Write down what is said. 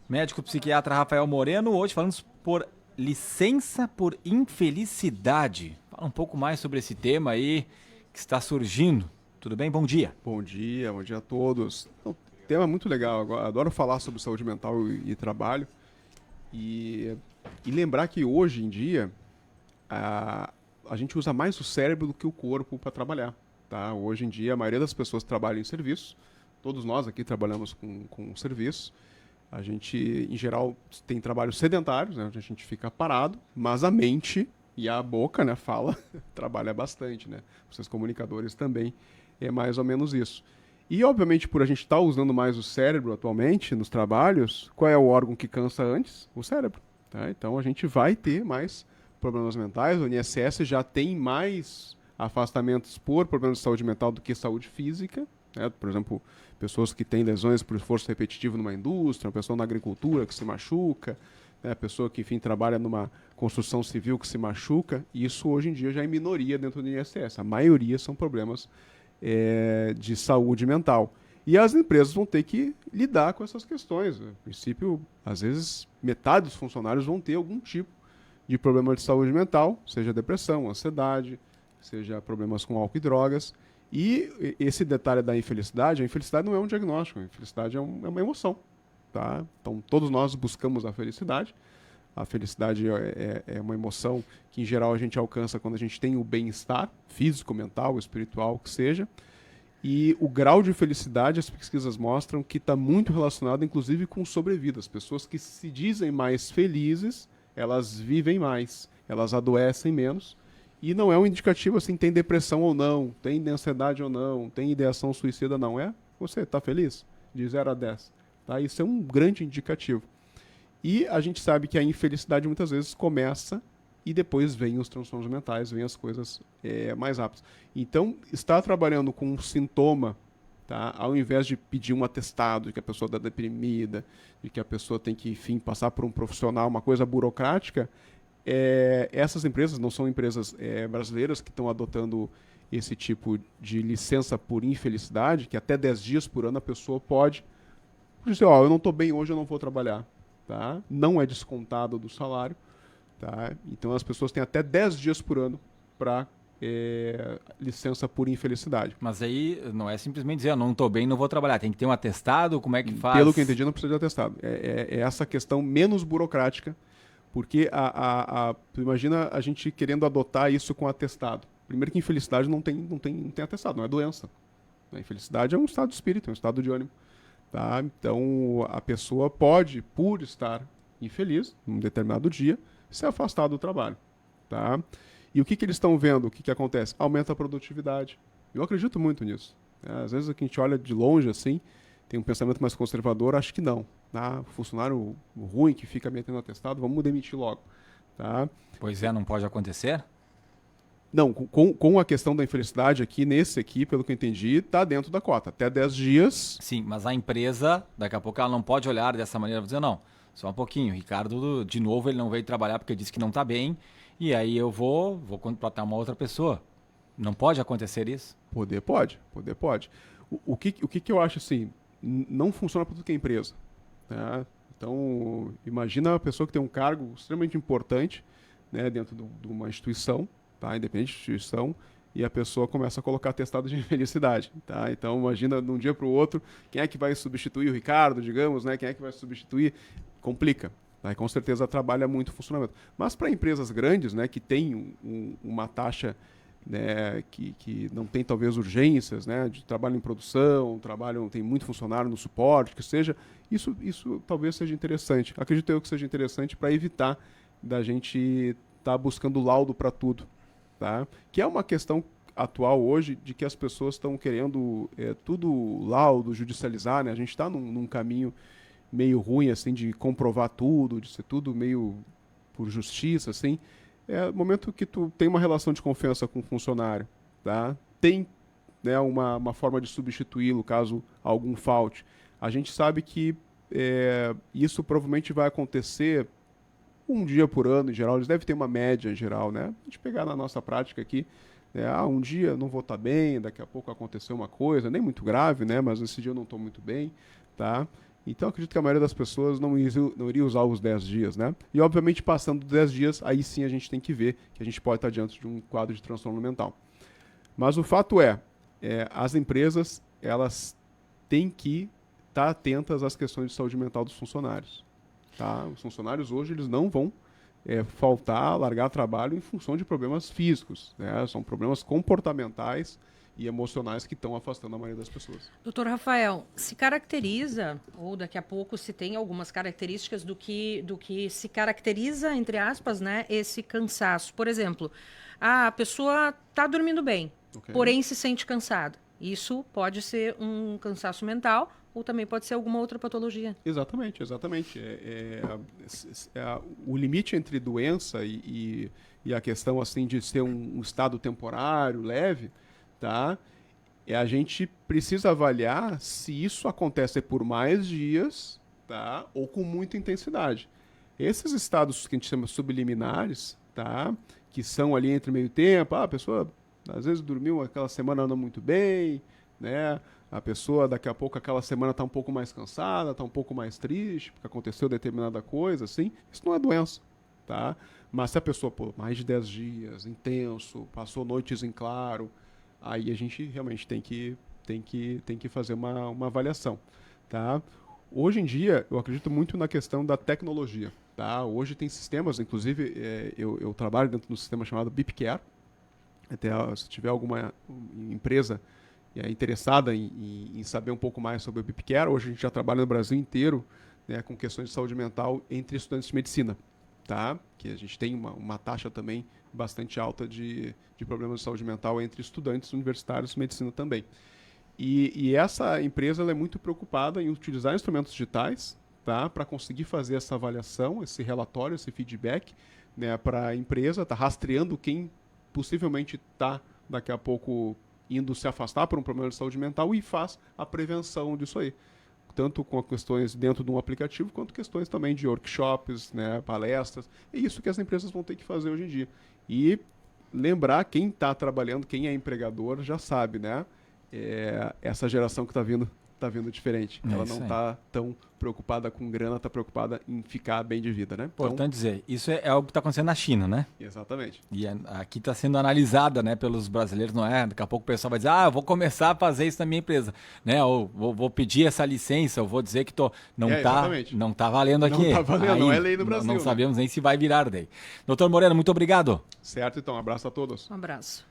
Médico psiquiatra Rafael Moreno, hoje falando por licença por infelicidade. Fala um pouco mais sobre esse tema aí que está surgindo. Tudo bem? Bom dia. Bom dia a todos. Então, tema muito legal. Adoro falar sobre saúde mental e trabalho. E, e lembrar que hoje em dia a gente usa mais o cérebro do que o corpo para trabalhar. Tá? Hoje em dia a maioria das pessoas trabalha em serviço. Todos nós aqui trabalhamos com serviço. A gente, em geral, tem trabalhos sedentários, né, onde a gente fica parado, mas a mente e a boca, né, fala, trabalha bastante, né? Vocês comunicadores também é mais ou menos isso. E, obviamente, por a gente estar usando mais o cérebro atualmente nos trabalhos, qual é o órgão que cansa antes? O cérebro. Tá? Então, a gente vai ter mais problemas mentais. O INSS já tem mais afastamentos por problemas de saúde mental do que saúde física. Né? Por exemplo, pessoas que têm lesões por esforço repetitivo numa indústria, uma pessoa na agricultura que se machuca, né? Pessoa que, enfim, trabalha numa construção civil que se machuca. E isso, hoje em dia, já é minoria dentro do INSS. A maioria são problemas de saúde mental. E as empresas vão ter que lidar com essas questões. No princípio, às vezes, metade dos funcionários vão ter algum tipo de problema de saúde mental, seja depressão, ansiedade, seja problemas com álcool e drogas. E esse detalhe da infelicidade, a infelicidade não é um diagnóstico, a infelicidade é uma emoção. Tá? Então, todos nós buscamos a felicidade. A felicidade é uma emoção que, em geral, a gente alcança quando a gente tem o bem-estar físico, mental, espiritual, que seja. E o grau de felicidade, as pesquisas mostram que está muito relacionado, inclusive, com sobrevida. As pessoas que se dizem mais felizes, elas vivem mais, elas adoecem menos. E não é um indicativo assim, tem depressão ou não, tem ansiedade ou não, tem ideação suicida ou não. É, você está feliz? De 0 a 10. Tá? Isso é um grande indicativo. E a gente sabe que a infelicidade muitas vezes começa e depois vem os transtornos mentais, vem as coisas mais rápidas. Então, estar trabalhando com um sintoma, tá? Ao invés de pedir um atestado de que a pessoa está deprimida, de que a pessoa tem que, enfim, passar por um profissional, uma coisa burocrática, essas empresas, não são empresas brasileiras que estão adotando esse tipo de licença por infelicidade, que até 10 dias por ano a pessoa pode dizer, ó, eu não estou bem hoje, eu não vou trabalhar. Tá? Não é descontado do salário. Tá? Então as pessoas têm até 10 dias por ano para licença por infelicidade. Mas aí não é simplesmente dizer, não estou bem, não vou trabalhar. Tem que ter um atestado, como é que Pelo que eu faz? entendi, não precisa de atestado. É essa questão menos burocrática, porque tu imagina a gente querendo adotar isso com atestado. Primeiro que infelicidade não tem atestado, não é doença. A infelicidade é um estado de espírito, é um estado de ânimo. Tá? Então, a pessoa pode, por estar infeliz, num determinado dia, se afastar do trabalho. Tá? E o que eles estão vendo? O que acontece? Aumenta a produtividade. Eu acredito muito nisso. Né? Às vezes, a gente olha de longe assim, tem um pensamento mais conservador, acho que não. Tá? Funcionário ruim que fica metendo atestado, vamos demitir logo. Tá? Pois é, não pode acontecer? Não, com a questão da infelicidade aqui, nesse aqui, pelo que eu entendi, está dentro da cota. Até 10 dias. Sim, mas a empresa, daqui a pouco ela não pode olhar dessa maneira e dizer, não, só um pouquinho, Ricardo, de novo, ele não veio trabalhar porque disse que não está bem, e aí eu vou contratar uma outra pessoa. Não pode acontecer isso? Poder pode. O que eu acho assim, não funciona para tudo que é empresa. Tá? Então, imagina uma pessoa que tem um cargo extremamente importante, né, dentro de uma instituição, tá, independente de instituição, e a pessoa começa a colocar atestado de infelicidade. Tá? Então, imagina de um dia para o outro, quem é que vai substituir o Ricardo, digamos, né, quem é que vai substituir? Complica. Tá? E com certeza trabalha muito o funcionamento. Mas para empresas grandes, né, que têm uma taxa, né, que não tem talvez urgências, né, de trabalho em produção, tem muito funcionário no suporte, que seja, isso talvez seja interessante. Acredito eu que seja interessante para evitar da gente estar buscando laudo para tudo, tá? Que é uma questão atual hoje de que as pessoas estão querendo tudo laudo, judicializar, né? A gente está num caminho meio ruim assim de comprovar tudo, de ser tudo meio por justiça, assim. É o momento que tu tem uma relação de confiança com o funcionário, tá? Tem, né, uma forma de substituí-lo caso algum falte. A gente sabe que isso provavelmente vai acontecer um dia por ano, em geral. Eles devem ter uma média em geral, né? A gente pegar na nossa prática aqui, né? Um dia eu não vou estar bem, daqui a pouco aconteceu uma coisa, nem muito grave, né? Mas esse dia eu não estou muito bem, tá? Então, acredito que a maioria das pessoas não iria usar os 10 dias, né? E, obviamente, passando dos 10 dias, aí sim a gente tem que ver que a gente pode estar diante de um quadro de transtorno mental. Mas o fato as empresas, elas têm que estar atentas às questões de saúde mental dos funcionários. Tá? Os funcionários hoje, eles não vão faltar, largar trabalho em função de problemas físicos, né? São problemas comportamentais e emocionais que estão afastando a maioria das pessoas. Doutor Rafael, se caracteriza, ou daqui a pouco se tem algumas características do que se caracteriza, entre aspas, né, esse cansaço. Por exemplo, a pessoa está dormindo bem, porém se sente cansada. Isso pode ser um cansaço mental ou também pode ser alguma outra patologia. Exatamente. O limite entre doença e a questão assim de ser um estado temporário, leve, tá? A gente precisa avaliar se isso acontece por mais dias, tá? Ou com muita intensidade. Esses estados que a gente chama subliminares, tá? Que são ali entre meio tempo, a pessoa às vezes dormiu aquela semana não muito bem, né? A pessoa daqui a pouco aquela semana está um pouco mais cansada, está um pouco mais triste, porque aconteceu determinada coisa, assim. Isso não é doença, tá? Mas se a pessoa, mais de 10 dias, intenso, passou noites em claro, aí a gente realmente tem que fazer uma avaliação, tá? Hoje em dia, eu acredito muito na questão da tecnologia, tá? Hoje tem sistemas, inclusive eu trabalho dentro de um sistema chamado BeepCare. Até se tiver alguma empresa interessada em saber um pouco mais sobre o BeepCare, hoje a gente já trabalha no Brasil inteiro, né, com questões de saúde mental entre estudantes de medicina, tá? Que a gente tem uma taxa também bastante alta de problemas de saúde mental entre estudantes universitários de medicina também. E essa empresa ela é muito preocupada em utilizar instrumentos digitais, tá, para conseguir fazer essa avaliação, esse relatório, esse feedback, né, para a empresa, tá rastreando quem possivelmente está daqui a pouco indo se afastar por um problema de saúde mental e faz a prevenção disso aí. Tanto com questões dentro de um aplicativo, quanto questões também de workshops, né, palestras. É isso que as empresas vão ter que fazer hoje em dia. E lembrar, quem está trabalhando, quem é empregador, já sabe, né? Essa geração que está vindo diferente. Ela não está tão preocupada com grana, está preocupada em ficar bem de vida, né? Importante dizer, isso é algo que está acontecendo na China, né? Exatamente. E aqui está sendo analisada, né, pelos brasileiros, não é? Daqui a pouco o pessoal vai dizer, eu vou começar a fazer isso na minha empresa, né? Ou vou pedir essa licença, ou vou dizer que não tá valendo aqui. Não tá valendo, aí, não é lei no Brasil. Não sabemos nem se vai virar daí. Doutor Moreno, muito obrigado. Certo, então, um abraço a todos. Um abraço.